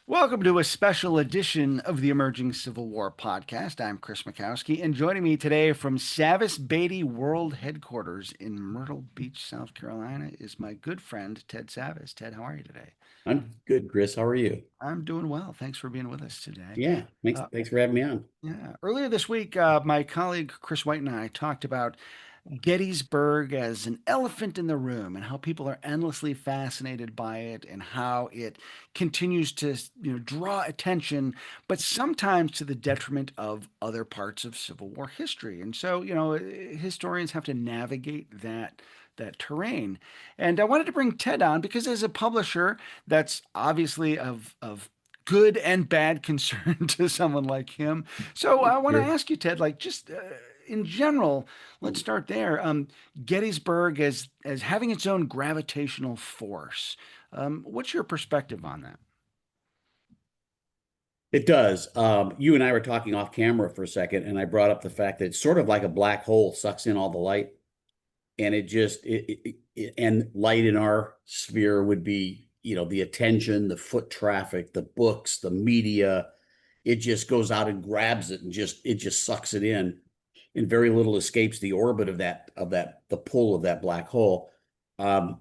Welcome to a special edition of the Emerging Civil War podcast. I'm Chris Mackowski, and joining me today from Savas Beatie World Headquarters in Myrtle Beach, South Carolina, is my good friend Ted Savas. Ted, how are you today? I'm good, Chris. How are you? I'm doing well. Thanks for being with us today. Yeah, thanks. Uh, Thanks for having me on. yeah. Earlier this week, my colleague Chris White and I talked about Gettysburg as an elephant in the room and how people are endlessly fascinated by it and how it continues to, draw attention, but sometimes to the detriment of other parts of Civil War history. And so, historians have to navigate that terrain. And I wanted to bring Ted on because as a publisher, that's obviously of good and bad concern to someone like him. So I want to Sure. ask you, Ted, like just in general, let's start there. Gettysburg as having its own gravitational force. What's your perspective on that? It does. You and I were talking off camera for a second, and I brought up the fact that it's sort of like a black hole sucks in all the light, and and light in our sphere would be, the attention, the foot traffic, the books, the media. It just goes out and grabs it and just sucks it in, and very little escapes the orbit of that the pull of that black hole. Um,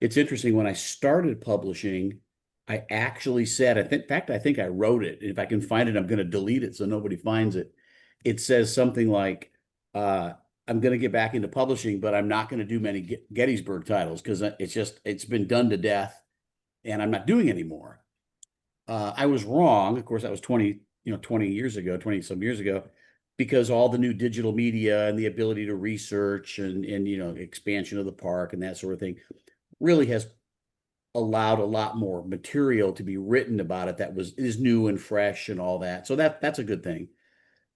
it's interesting when I started publishing, I actually said, in fact, I think I wrote it. If I can find it, I'm going to delete it so nobody finds it. It says something like, uh, I'm going to get back into publishing, but I'm not going to do many Gettysburg titles because it's been done to death and I'm not doing anymore. I was wrong. Of course, that was 20 years ago, 20 some years ago, because all the new digital media and the ability to research and expansion of the park and that sort of thing really has allowed a lot more material to be written about it that is new and fresh and all that. So that's a good thing.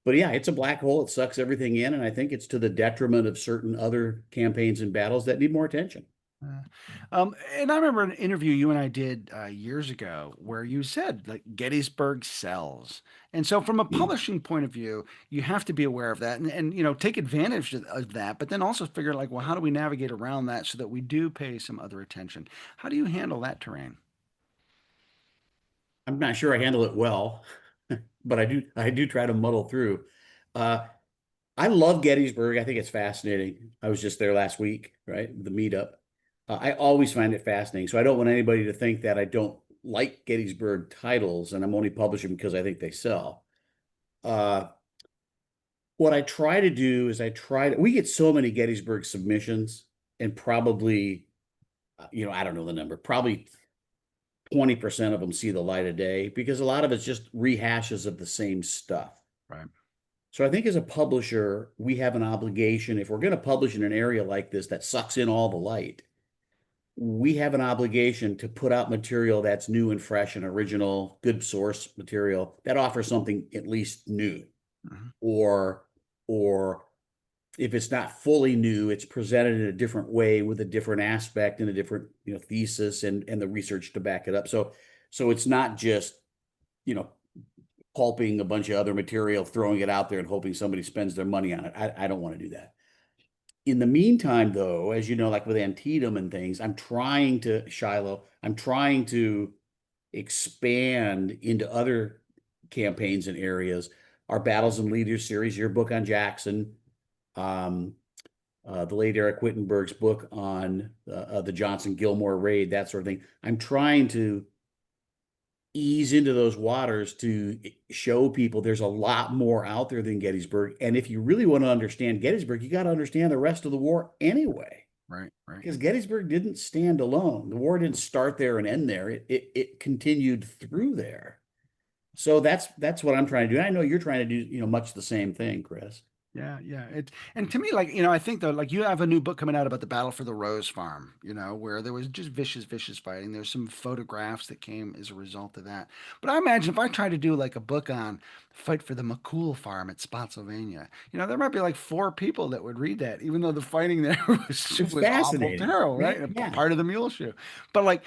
But yeah, it's a black hole. It sucks everything in, and I think it's to the detriment of certain other campaigns and battles that need more attention. Uh, and I remember an interview you and I did years ago where you said like Gettysburg sells. And so from a publishing point of view, you have to be aware of that and take advantage of that, but then also figure like, well, how do we navigate around that so that we do pay some other attention? How do you handle that terrain? I'm not sure I handle it well, but I do try to muddle through. Uh, I love Gettysburg. I think it's fascinating. I was just there last week, right? The meetup. I always find it fascinating. So I don't want anybody to think that I don't like Gettysburg titles and I'm only publishing because I think they sell. Uh, what I try to do is we get so many Gettysburg submissions and probably, I don't know the number, probably 20% of them see the light of day because a lot of it's just rehashes of the same stuff. Right. So I think as a publisher, we have an obligation. If we're going to publish in an area like this that sucks in all the light, we have an obligation to put out material that's new and fresh and original, good source material that offers something at least new. Mhm. Or, or if it's not fully new, it's presented in a different way with a different aspect and a different, thesis and the research to back it up. So it's not just, you know, pulping a bunch of other material, throwing it out there and hoping somebody spends their money on it. I don't want to do that. In the meantime, though, as you know, like with Antietam and things, I'm trying to expand into other campaigns and areas. Our Battles and Leaders series, your book on Jackson, um, the late Eric Wittenberg's book on the Johnson Gilmore raid, that sort of thing. I'm trying to ease into those waters to show people there's a lot more out there than Gettysburg. And if you really want to understand Gettysburg, you got to understand the rest of the war anyway, Right, right. because Gettysburg didn't stand alone. The war didn't start there and end there. It continued through there. So that's what I'm trying to do. I know you're trying to do, much the same thing, Chris. Yeah, yeah. And to me, like, I think though, like you have a new book coming out about the battle for the Rose Farm, where there was just vicious, vicious fighting. There's some photographs that came as a result of that. But I imagine if I tried to do like a book on fight for the McCool Farm at Spotsylvania, there might be like four people that would read that, even though the fighting there It's was awful, fascinating, terrible, right? right? And Yeah. part of the mule shoe. But like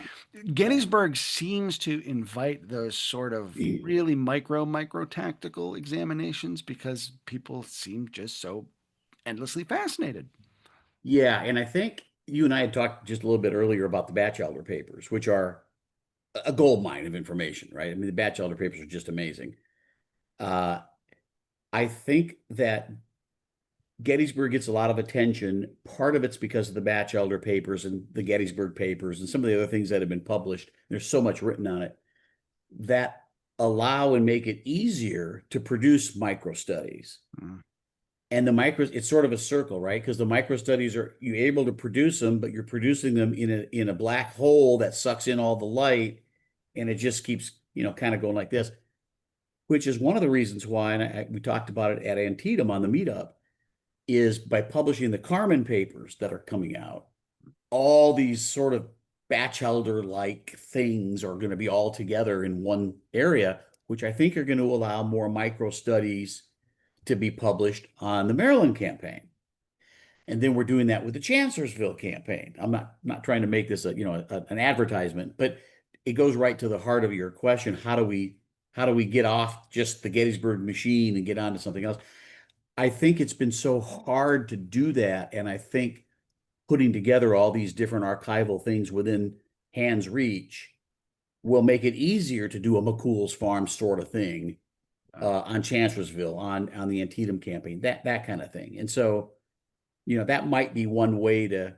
Gettysburg seems to invite those sort of really micro tactical examinations because people seem just so endlessly fascinated. Yeah, and I think you and I had talked just a little bit earlier about the Batchelder papers, which are a gold mine of information, right? I mean, the Batchelder papers are just amazing. Uh, I think that Gettysburg gets a lot of attention. Part of it's because of the Batchelder papers and the Gettysburg papers and some of the other things that have been published. There's so much written on it that allow and make it easier to produce micro studies. Mm. And the micros, it's sort of a circle, right? Because the micro studies are you're able to produce them, but you're producing them in a black hole that sucks in all the light, and it just keeps, kind of going like this, which is one of the reasons why, and we talked about it at Antietam on the meetup, is by publishing the Carmen papers that are coming out, all these sort of Batchelder-like things are going to be all together in one area, which I think are going to allow more micro studies to be published on the Maryland campaign. And then we're doing that with the Chancellorsville campaign. I'm not trying to make this an advertisement, but it goes right to the heart of your question. How do we get off just the Gettysburg machine and get onto something else? I think it's been so hard to do that. And I think putting together all these different archival things within hand's reach will make it easier to do a McCool's Farm sort of thing on Chancellorsville, on the Antietam campaign, that kind of thing. And so, that might be one way to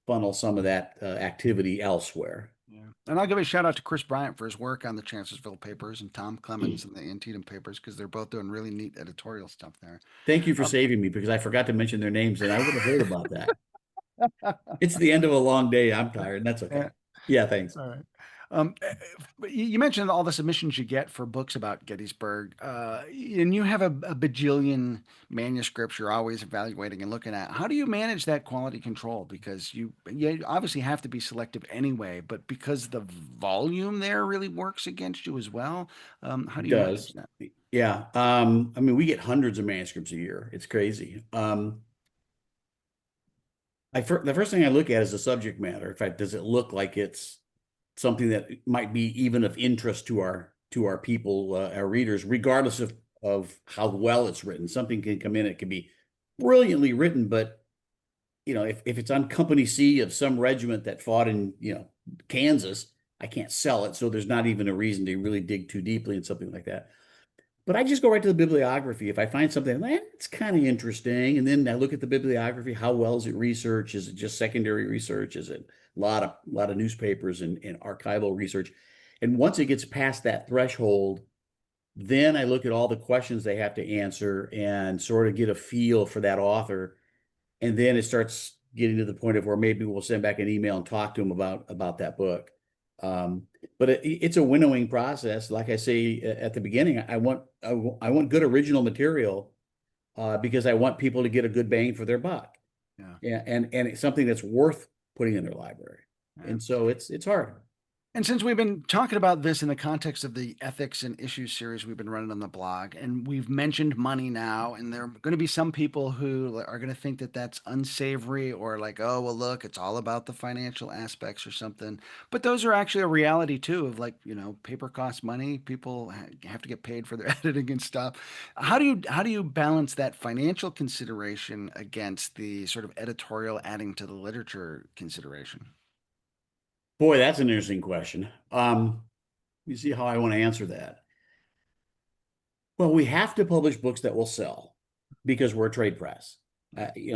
funnel some of that activity elsewhere. Yeah. And I'll give a shout out to Chris Bryant for his work on the Chancellorsville papers and Tom Clemens and the Antietam papers because they're both doing really neat editorial stuff there. Thank you for Um, saving me because I forgot to mention their names and I would have heard about that. It's the end of a long day. I'm tired, and that's okay. yeah, Yeah, thanks. all right. But you mentioned all the submissions you get for books about Gettysburg, and you have a bajillion manuscripts you're always evaluating and looking at. How do you manage that quality control? Because you obviously have to be selective anyway, but because the volume there really works against you as well. How do It you manage does. that? Yeah. I mean, we get hundreds of manuscripts a year. It's crazy. The first thing I look at is the subject matter. In fact, does it look like it's something that might be even of interest to our people, our readers, regardless of how well it's written. Something can come in, it can be brilliantly written, but if it's on Company C of some regiment that fought in Kansas, I can't sell it. So there's not even a reason to really dig too deeply in something like that. But I just go right to the bibliography. If I find something, it's kind of interesting, and then I look at the bibliography. How well is it researched? Is it just secondary research? Is it a lot of newspapers and archival research? And once it gets past that threshold, then I look at all the questions they have to answer and sort of get a feel for that author. And then it starts getting to the point of where maybe we'll send back an email and talk to them about that book. But it's a winnowing process. Like I say at the beginning, I want good original material because I want people to get a good bang for their buck. Yeah. Yeah, and it's something that's worth putting in their library. Yeah. And so it's hard. And since we've been talking about this in the context of the ethics and issues series we've been running on the blog, and we've mentioned money now, and there are going to be some people who are going to think that that's unsavory or like, oh, well, look, it's all about the financial aspects or something. But those are actually a reality too of like, paper costs money. People have to get paid for their editing and stuff. How do you balance that financial consideration against the sort of editorial adding to the literature consideration? Boy, that's an interesting question. You see how I want to answer that. Well, we have to publish books that will sell because we're a trade press.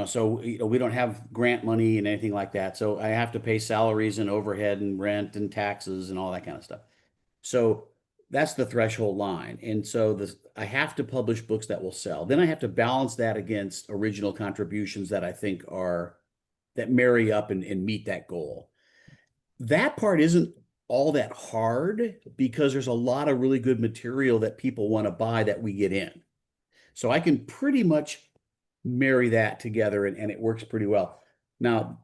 So we don't have grant money and anything like that. So I have to pay salaries and overhead and rent and taxes and all that kind of stuff. So that's the threshold line. And so I have to publish books that will sell. Then I have to balance that against original contributions that I think that marry up and meet that goal. That part isn't all that hard because there's a lot of really good material that people want to buy that we get in. So I can pretty much marry that together and it works pretty well. Now,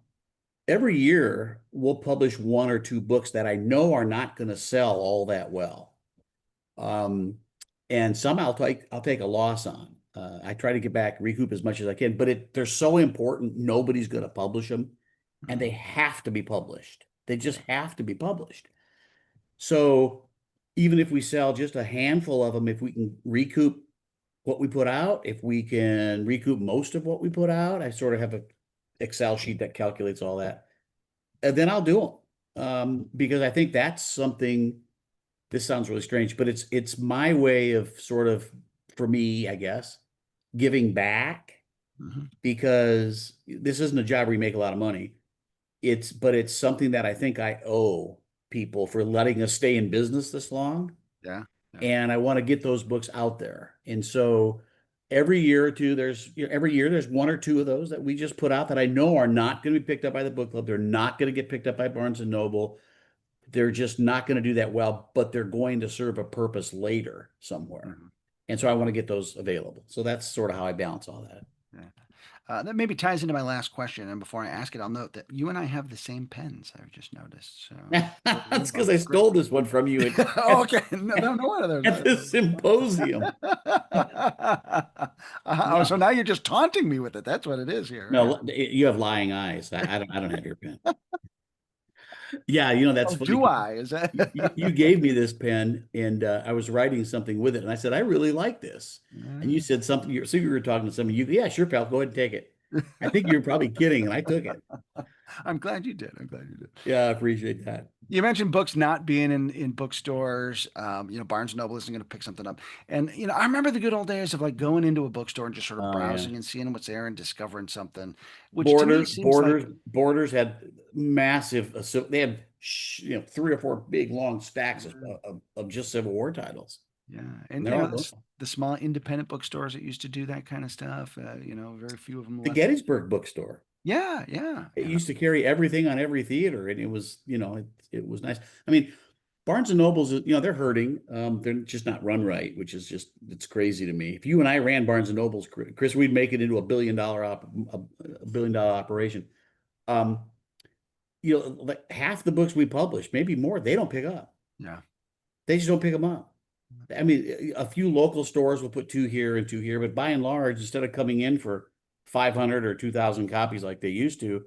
every year we'll publish one or two books that I know are not going to sell all that well. And some I'll take a loss on. I try to get back, recoup as much as I can, but they're so important, nobody's going to publish them, and they have to be published. They just have to be published. So even if we sell just a handful of them, if we can recoup what we put out, if we can recoup most of what we put out, I sort of have a Excel sheet that calculates all that, and then I'll do them. because I think that's something, this sounds really strange, but it's my way of sort of, for me, I guess, giving back, Hmm. because this isn't a job where you make a lot of money. But it's something that I think I owe people for letting us stay in business this long. Yeah. Yeah. And I want to get those books out there. And so every year or two, every year there's one or two of those that we just put out that I know are not going to be picked up by the book club. They're not going to get picked up by Barnes and Noble. They're just not going to do that well, but they're going to serve a purpose later somewhere. Hmm. And so I want to get those available. So that's sort of how I balance all that. Yeah. That maybe ties into my last question. And before I ask it, I'll note that you and I have the same pens. I've just noticed. So we That's have because a I great. stole this one from you Oh, okay. No, no, no wonder there's at not. the symposium. Oh, so No, now you're just taunting me with it. That's what it is here, right? no, you have lying eyes. I don't have your pen. Yeah, that's Oh, funny. do I? Is that? You gave me this pen, and I was writing something with it, and I said, I really like this. And you Yeah. said something. So you were talking to somebody. Yeah, sure, pal, go ahead and take it. I think you're probably kidding, and I took it. I'm glad you did. I'm glad you did. Yeah, I appreciate that. You mentioned books not being in bookstores. Barnes and Noble isn't going to pick something up. And I remember the good old days of like going into a bookstore and just sort of Oh yeah. browsing and seeing what's there and discovering something, which to me Borders, seems like, borders, borders had massive. So they had 3 or 4 big long stacks of just Civil War titles, yeah, and and they're all gone. the small independent bookstores that used to do that kind of stuff. Very few of them The left. Gettysburg bookstore. Yeah, yeah, It yeah, used to carry everything on every theater, and it was, it was nice. I mean, Barnes and Nobles, they're hurting. They're just not run right, which is just, it's crazy to me. If you and I ran Barnes and Nobles, Chris, we'd make it into a $1 billion operation. Um, like half the books we publish, maybe more, they don't pick up. yeah. They just don't pick them up. I mean, a few local stores will put two here and two here, but by and large, instead of coming in for 500 or 2,000 copies like they used to,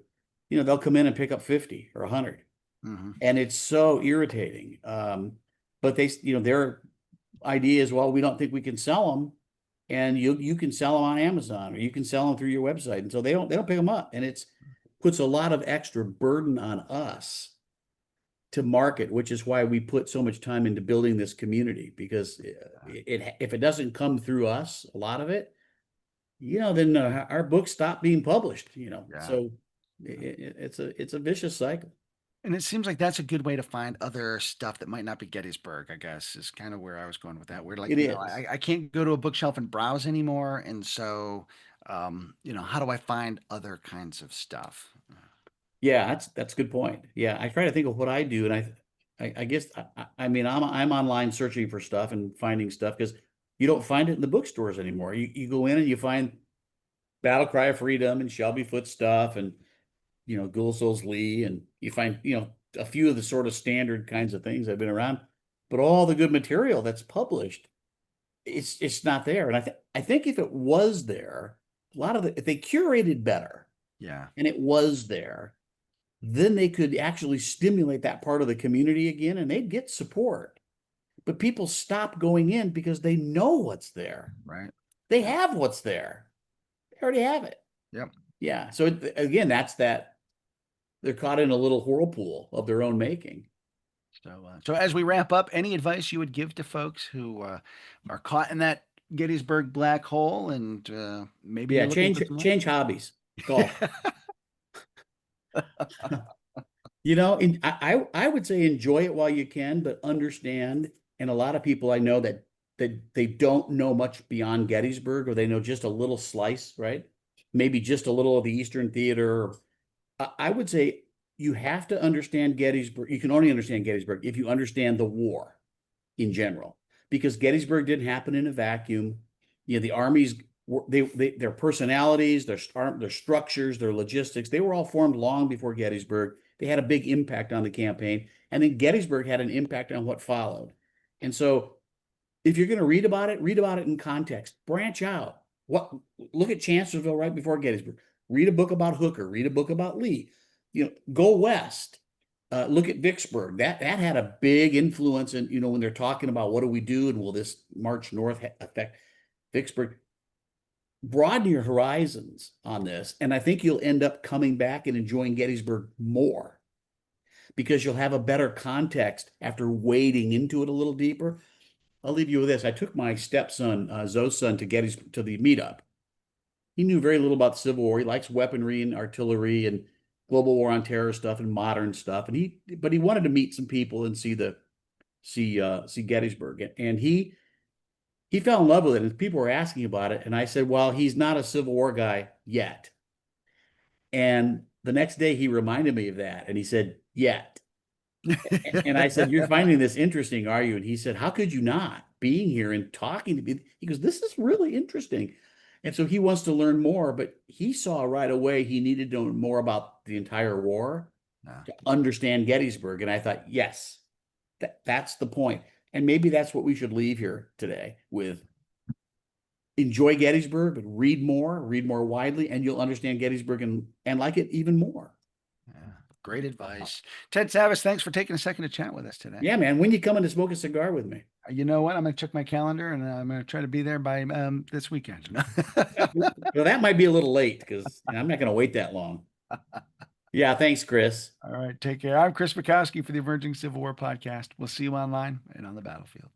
they'll come in and pick up 50 or 100. Hmm. And it's so irritating. But their idea is, well, we don't think we can sell them, and you can sell them on Amazon, or you can sell them through your website. And so they don't pick them up. And it's puts a lot of extra burden on us to market, which is why we put so much time into building this community, because if it doesn't come through us, a lot of it, then our books stop being published, Yeah. so it's a vicious cycle. And it seems like that's a good way to find other stuff that might not be Gettysburg, I guess, is kind of where I was going with that. Where like, It is. I can't go to a bookshelf and browse anymore. And so, how do I find other kinds of stuff? Yeah, that's a good point. Yeah, I try to think of what I do, and I guess I mean I'm online searching for stuff and finding stuff, because you don't find it in the bookstores anymore. You go in and you find Battle Cry of Freedom and Shelby Foote stuff, and Gulsels Lee, and you find a few of the sort of standard kinds of things that have been around, but all the good material that's published, it's not there. And I think if it was there, if they curated better Yeah. and it was there, then they could actually stimulate that part of the community again, and they'd get support. But people stop going in because they know what's there. Right. They Yeah. have what's there. They already have it. Yep. Yeah. So again, that's that they're caught in a little whirlpool of their own making. So as we wrap up, any advice you would give to folks who are caught in that Gettysburg black hole and maybe Yeah, you're looking change for some? change hobbies. Golf. And I would say enjoy it while you can, but understand. And a lot of people I know that they don't know much beyond Gettysburg, or they know just a little slice, right? Maybe just a little of the Eastern Theater. I would say you have to understand Gettysburg. You can only understand Gettysburg if you understand the war in general, because Gettysburg didn't happen in a vacuum. The armies their personalities, their structures, their logistics, they were all formed long before Gettysburg. They had a big impact on the campaign, and then Gettysburg had an impact on what followed. And so, if you're going to read about it in context. Branch out. Look at Chancellorsville right before Gettysburg. Read a book about Hooker. Read a book about Lee. Go west. Look at Vicksburg. That had a big influence in, when they're talking about what do we do and will this march north affect Vicksburg. Broaden your horizons on this, and I think you'll end up coming back and enjoying Gettysburg more, because you'll have a better context after wading into it a little deeper. I'll leave you with this. I took my stepson, Zoe's son, to the meetup. He knew very little about the Civil War. He likes weaponry and artillery and global war on terror stuff and modern stuff. But he wanted to meet some people and see Gettysburg. And he fell in love with it. And people were asking about it. And I said, well, he's not a Civil War guy yet. And the next day he reminded me of that. And he said, yet. And I said, you're finding this interesting, are you? And he said, how could you not? Being here and talking to me. He goes, this is really interesting. And so he wants to learn more, but he saw right away he needed to know more about the entire war Yeah. to understand Gettysburg. And I thought, yes, that's the point. And maybe that's what we should leave here today with. Enjoy Gettysburg, but read more widely, and you'll understand Gettysburg and like it even more. Yeah. Great advice. Ted Savas, thanks for taking a second to chat with us today. Yeah, man. When you come in to smoke a cigar with me? You know what? I'm going to check my calendar and I'm going to try to be there by this weekend. Well, that might be a little late because I'm not going to wait that long. Yeah, thanks, Chris. All right. Take care. I'm Chris Mackowski for the Emerging Civil War podcast. We'll see you online and on the battlefield.